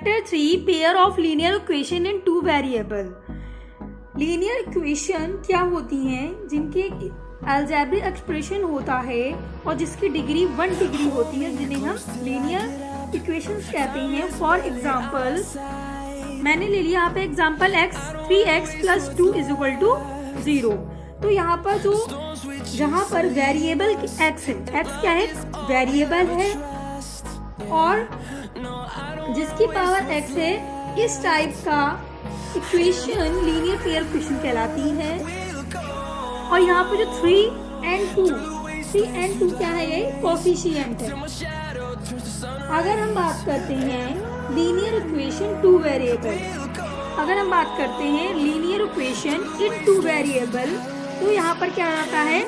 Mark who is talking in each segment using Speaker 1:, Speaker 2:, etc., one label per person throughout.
Speaker 1: Chapter 3 pair of linear equation in two variable. Linear equation क्या होती हैं जिनके अलजेब्रिक एक्सप्रेशन होता है और जिसकी डिग्री 1 डिग्री होती है, जिन्हें हम लीनियर इक्वेशंस कहते हैं। फॉर एग्जांपल मैंने ले लिया यहाँ पे एग्जांपल x 3x + 2 = 0। तो यहाँ पर जहाँ पर वेरिएबल x है, x क्या है, वेरिएबल है, और जिसकी पावर x है, इस टाइप का इक्वेशन लीनियर पेयर इक्वेशन कहलाती है। और यहाँ पे जो 3 and 2 क्या है, ये कोफिशिएंट है। अगर हम बात करते हैं लीनियर इक्वेशन टू वेरिएबल, अगर हम बात करते हैं linear equation in two variable, तो यहाँ पर क्या आता है,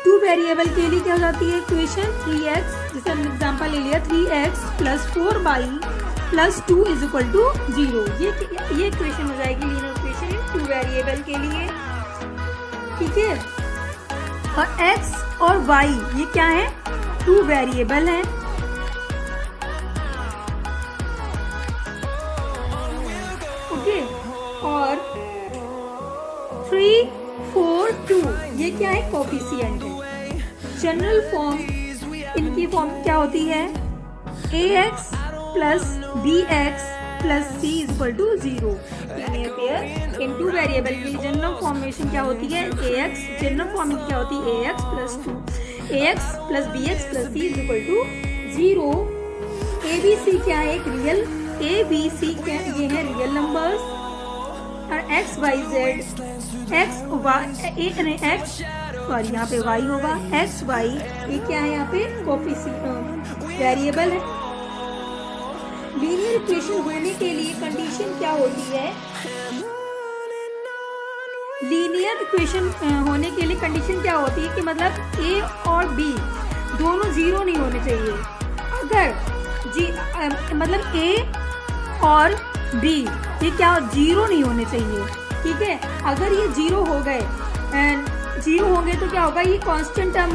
Speaker 1: टू वेरिएबल के लिए क्या हो जाती है इक्वेशन 3x, जैसे हमने एग्जांपल ले लिया 3x + 4y + 2 = 0। ये इक्वेशन हो जाएगी linear equation in two variable के लिए, ठीक है। और x और y ये क्या है, टू वेरिएबल है। ओके, और 3 4 2 ये क्या है, कोफिशिएंट है। जनरल फॉर्म, इनकी फॉर्म क्या होती है, ax + bx + c = 0। Linear pair इन टू वेरिएबल की जनरल फॉर्मेशन क्या होती है, ax, जनरल फॉर्म क्या होती है, ax + 2 ax + bx + c = 0। abc क्या है, एक रियल, abc क्या, ये है रियल नंबर्स। और x y z सॉरी यहाँ पे y होगा, x y ये क्या है, यहाँ पे कोफिशिएंट वेरिएबल है। लीनियर इक्वेशन होने के लिए कंडीशन क्या होती है, लीनियर इक्वेशन होने के लिए कंडीशन क्या होती है कि मतलब a और b दोनों 0 नहीं होने चाहिए। अगर मतलब a और b ये क्या 0 नहीं होने चाहिए, ठीक है। अगर ये 0 हो गए, 0 होंगे तो क्या होगा, ये कांस्टेंट टर्म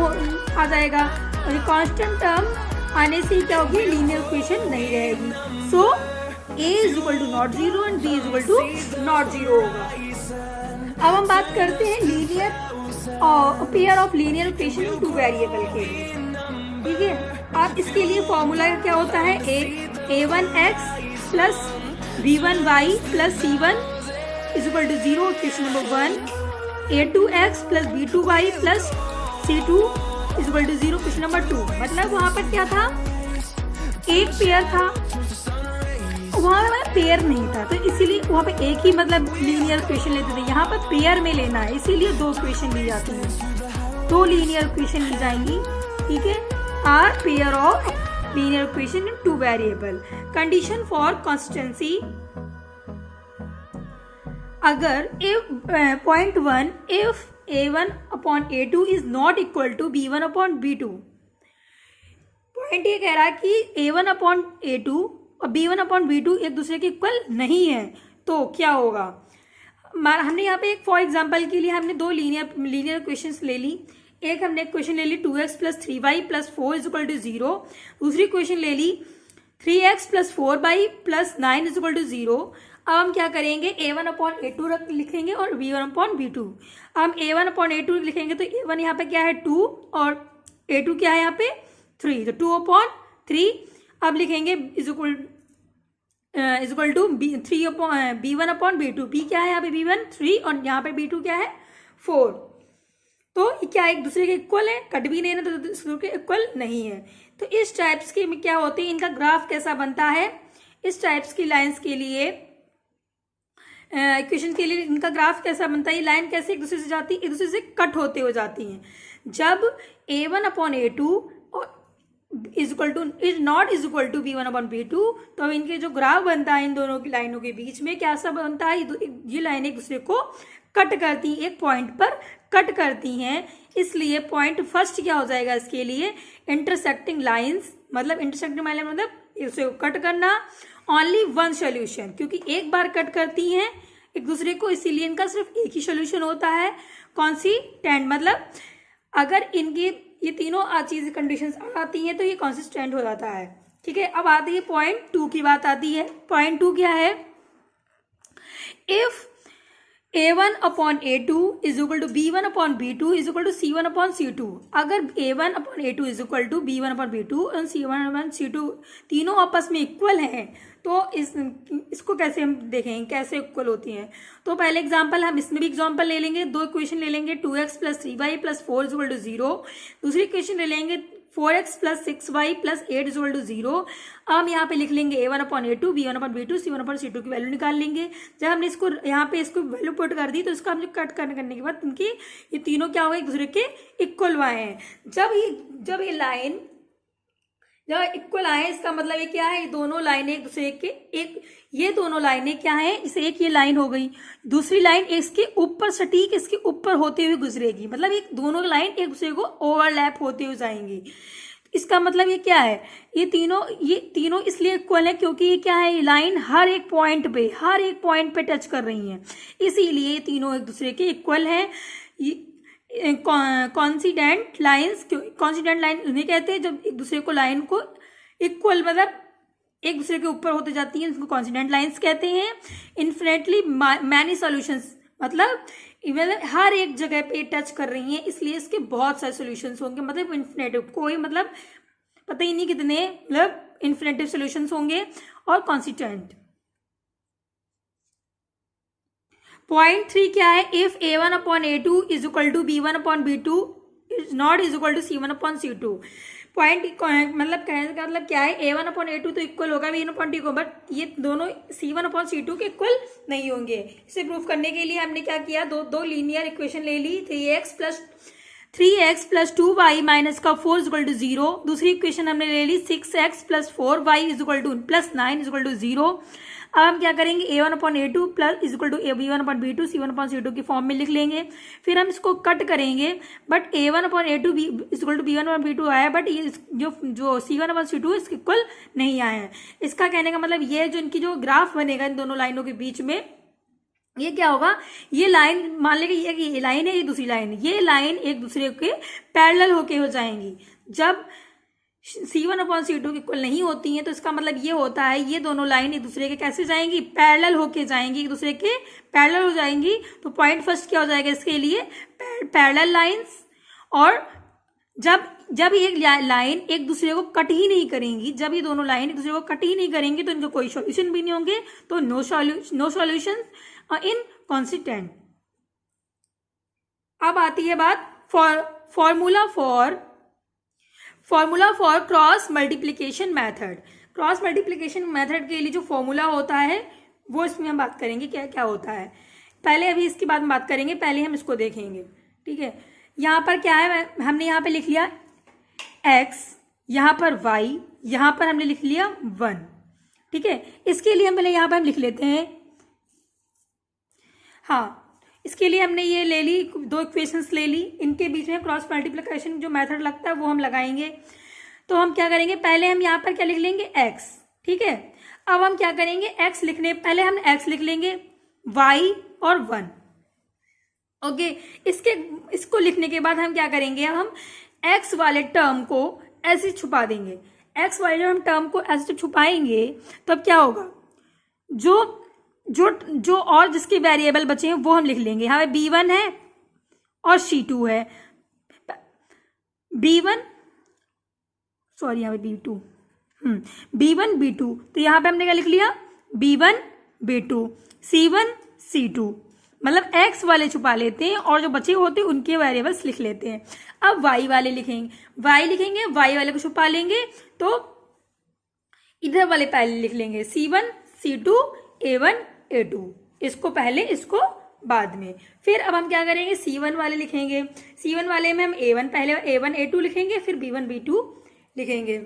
Speaker 1: आ जाएगा, और ये कांस्टेंट टर्म आने से क्या होगी, लीनियर इक्वेशन नहीं रहेगी। सो a = not 0 and b = not 0 होगा। अब हम बात करते हैं linear pair of linear equation in two variable के लिए, ठीक है। अब इसके लिए फॉर्मूला क्या होता है, a1x + b1y + c1 = 0 equation number 1, a2x + b2y + c2 = 0 question number 2। मतलब वहां पर क्या था, एक पेयर था, वहां पर पेयर नहीं था, तो इसीलिए वहां पे एक ही मतलब लीनियर इक्वेशन लेते थे। यहाँ पर पेयर में लेना है, इसीलिए 2 इक्वेशन ली जाती है, 2 लीनियर इक्वेशन ली जाएंगी, ठीक है। Are pair of linear equation in two variable. Condition for consistency, अगर point 1 if a1/a2 is not equal to b1/b2, point ये कह रहा है कि a1/a2 और b1/b2 एक दूसरे के इक्वल नहीं है, तो क्या होगा। हमने यहाँ पे एक फॉर एग्जांपल के लिए हमने 2 लीनियर इक्वेशंस ले ली। एक हमने इक्वेशन ले ली 2x + 3y + 4 = 0, दूसरी इक्वेशन ले ली 3x + 4y + 9 = 0। अब हम क्या करेंगे, a1/a2 लिखेंगे और b1/b2। हम a1/a2 लिखेंगे तो a1 यहाँ पे क्या है 2 और a2 क्या है यहाँ पे 3, तो 2/3। अब लिखेंगे इक्वल टू b1/b2, b क्या है यहाँ पे b1 3 और यहाँ पे b2 क्या है 4। तो क्या एक दूसरे के इक्वल है, कट भी नहीं है, तो दूसरे के इक्वल नहीं है। तो इस टाइप्स के क्या होते हैं, इनका ग्राफ कैसा बनता है, इस टाइप्स की लाइंस के लिए, इक्वेशन के लिए इनका ग्राफ कैसा बनता है, ये लाइन कैसे एक दूसरे से जाती है, एक दूसरे से कट होते हुए जाती हैं। जब a1/a2 is not equal to b1/b2, तो इनके जो ग्राफ बनता है इन दोनों की लाइनों के बीच में कैसा बनता है, ये लाइन एक दूसरे को कट करती हैं, एक पॉइंट पर कट करती हैं। इसलिए पॉइंट फर्स्ट क्या हो जाएगा इसके लिए, इंटरसेक्टिंग लाइंस, मतलब इंटरसेक्टिंग लाइन मतलब इसे कट करना। ओनली 1 सोल्यूशन, क्योंकि एक बार कट करती हैं एक दूसरे को, इसीलिए इनका सिर्फ एक ही सोल्यूशन होता है। कौन सी, टेंड, मतलब अगर इनकी ये तीनों चीज कंडीशंस आती हैं तो ये कंसिस्टेंट हो जाता है। ठीक है। अब आती है पॉइंट 2 की बात आती है। पॉइंट 2 क्या है? If A1 upon A2 is equal to B1 upon B2 is equal to C1 upon C2। अगर A1 upon A2 is equal to B1 upon B2 और C1 अपॉन C2 तीनों आपस में इक्वल हैं, तो इसको कैसे हम देखेंगे कैसे इक्वल होती हैं? तो पहले एग्जांपल, हम इसमें भी एग्जांपल ले लेंगे, दो इक्वेशन ले लेंगे, 2x plus 3y plus 4 is equal to 0। दूसरी इक्वेशन ले लेंगे 4x plus 6y plus 8 is equal to 0। हम यहाँ पे लिख लेंगे A1 upon A2, B1 upon B2, C1 upon C2 की वैल्यू निकाल लेंगे। जब हमने इसको यहाँ पे इसको वैल्यू पुट कर दी तो इसका हम कट करने के बाद इनकी ये तीनों क्या हुए? एक दूसरे के इक्वल आए हैं। जब ये लाइन जब इक्वल आए इसका मतलब ये क्या है? ये दोनों लाइनें एक दूसरे के ये दोनों लाइनें क्या है? इसे एक ये लाइन हो गई, दूसरी लाइन इसके ऊपर सटीक इसके ऊपर होते हुए गुजरेगी, मतलब ये दोनों लाइन एक दूसरे को ओवरलैप होते हुए जाएंगी। इसका मतलब ये क्या है? ये तीनों इसलिए इक्वल है क्योंकि ये क्या है? ये लाइन हर एक पॉइंट पे टच कर रही हैं, इसीलिए ये तीनों एक दूसरे के इक्वल हैं। कॉन्सिडेंट लाइन उन्हें कहते हैं जब एक दूसरे को लाइन को इक्वल मतलब एक दूसरे के ऊपर होते जाती हैं, उसको कॉन्सिडेंट लाइंस कहते हैं। इन्फिनेटली मैनी सॉल्यूशंस मतलब हर एक जगह पे टच कर रही हैं, इसलिए इसके बहुत सारे सॉल्यूशंस होंगे, मतलब इन्फिनेटिव, कोई मतलब पता ही नहीं कितने मतलब इन्फिनेटिव सॉल्यूशंस होंगे। और कॉन्सिस्टेंट। पॉइंट 3 क्या है? If A1 upon A2 is equal to B1 upon B2 is not is equal to C1 upon C2। Point मतलब कहने का मतलब क्या है? A1 अपॉन A2 तो इक्वल होगा B1 अपॉन D को, बट ये दोनों C1 अपॉन C2 के इक्वल नहीं होंगे। इसे प्रूव करने के लिए हमने क्या किया? दो लीनियर इक्वेशन ले ली, 3x प्लस 2y माइनस का 4 इज इक्वल टू 0। दूसरी इक्वेशन हमने ले ली 6x plus 4y is equal to plus 9 is equal to 0। अब हम क्या करेंगे? A1 upon A2 plus is equal to B1 upon B2 C1 upon C2 की फॉर्म में लिख लेंगे। फिर हम इसको कट करेंगे, but A1 upon A2 is equal to B1 upon B2 आया, बट ये जो C1 अपॉन C2 इसके इक्वल नहीं आया है। इसका कहने का मतलब ये जो इनकी जो ग्राफ बनेगा इन दोनों लाइनों के बीच में, ये क्या होगा? ये लाइन मान लेंगे ये लाइन है, ये दूसरी लाइन है, ये लाइन एक दूसरे के पैरेलल होके हो जाएंगी। जब C1 अपॉन C2 इक्वल नहीं होती हैं तो इसका मतलब ये होता है ये दोनों लाइन एक दूसरे के कैसे जाएंगी? पैरेलल होके जाएंगी, एक दूसरे के पैरेलल हो जाएंगी। तो पॉइंट फर्स्ट क्या हो जाएगा इसके लिए? Parallel lines. और जब ये लाइन एक दूसरे को कट ही नहीं करेंगी, जब ये दोनों लाइन एक दूसरे को कट ही नहीं करेंगी तो इनका कोई सॉल्यूशन भी नहीं होंगे, तो नो सॉल्यूशन इन कॉन्सिस्टेंट। अब आती है बात formula for cross multiplication method. Cross multiplication method के लिए जो फॉर्मूला होता है वो इसमें हम बात करेंगे क्या क्या होता है। पहले अभी इसके बाद बात करेंगे, पहले हम इसको देखेंगे। ठीक है, यहाँ पर क्या है? हमने यहाँ पे लिख लिया x, यहाँ पर y, यहाँ पर हमने लिख लिया 1। ठीक है, इसके लिए हम पहले यहाँ पर हम लिख लेते हैं। हाँ, इसके लिए हमने ये ले ली, दो इक्वेशंस ले ली, इनके बीच में क्रॉस मल्टीप्लिकेशन जो मेथड लगता है वो हम लगाएंगे। तो हम क्या करेंगे? पहले हम यहाँ पर क्या लिख लेंगे? x। ठीक है, अब हम क्या करेंगे? x लिखने पहले हम x लिख लेंगे, y और 1। ओके, इसको लिखने के बाद हम क्या करेंगे? अब हम x वाले टर्म को ऐसे छुपा देंगे। x वाले हम टर्म को ऐसे छुपाएंगे तो अब क्या होगा? जो और जिसके वेरिएबल बचे हैं वो हम लिख लेंगे। यहाँ पे B1 है और C2 है। B1 सॉरी यहाँ पे B2 B1 B2, तो यहाँ पे हमने क्या लिख लिया? B1 B2 C1 C2, मतलब x वाले छुपा लेते हैं और जो बचे होते हैं उनके वेरिएबल्स लिख लेते हैं। अब y वाले लिखेंगे, y वाले को छुपा लेंगे तो इधर वाले पहले लिख लेंगे C1 C2 A1 A2, इसको पहले इसको बाद में। फिर अब हम क्या करेंगे? C1 वाले लिखेंगे, C1 वाले में हम A1 पहले A1 A2 लिखेंगे, फिर B1 B2 लिखेंगे।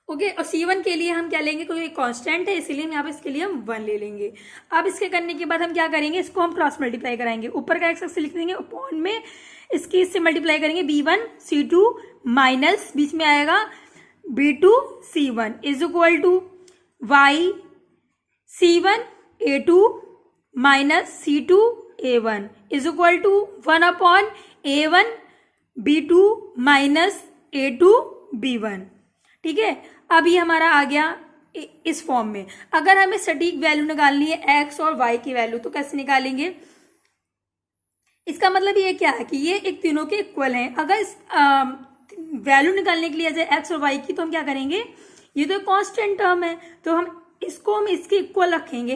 Speaker 1: ओके, और C1 के लिए हम क्या लेंगे? कोई कांस्टेंट है इसलिए हम यहाँ पे इसके लिए हम 1 ले लेंगे। अब इसके करने के बाद हम क्या करेंगे? इसको हम क्रॉस मल्टीप्लाई कराएंगे, ऊपर का x लिख देंगे, अपॉन में इससे मल्टीप्लाई करेंगे। B1 C2 माइनस बीच में आएगा B2 C1 is equal to y C1 A2 minus C2 A1 is equal to 1 upon A1 B2 minus A2 B1। ठीक है, अब ये हमारा आ गया इस फॉर्म में। अगर हमें सटीक वैल्यू निकालनी है एक्स और वाई की वैल्यू, तो कैसे निकालेंगे? इसका मतलब ये क्या है कि ये एक तीनों के इक्वल हैं। अगर इस वैल्यू निकालने के लिए जैसे एक्स और वाई की, तो हम क्या करेंगे, ये तो कांस्टेंट टर्म है, तो हम इसके इक्वल रखेंगे,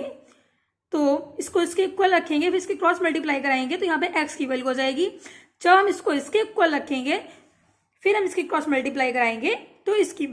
Speaker 1: तो इसको इसके इक्वल रखेंगे, फिर इसके क्रॉस मल्टीप्लाई कराएंगे, तो यहाँ पे एक्स की वैल्यू हो जाएगी। जब हम इसको इसके इक्वल रखेंगे, फिर हम इसकी क्रॉस मल्टीप्लाई कराएंगे, तो इसकी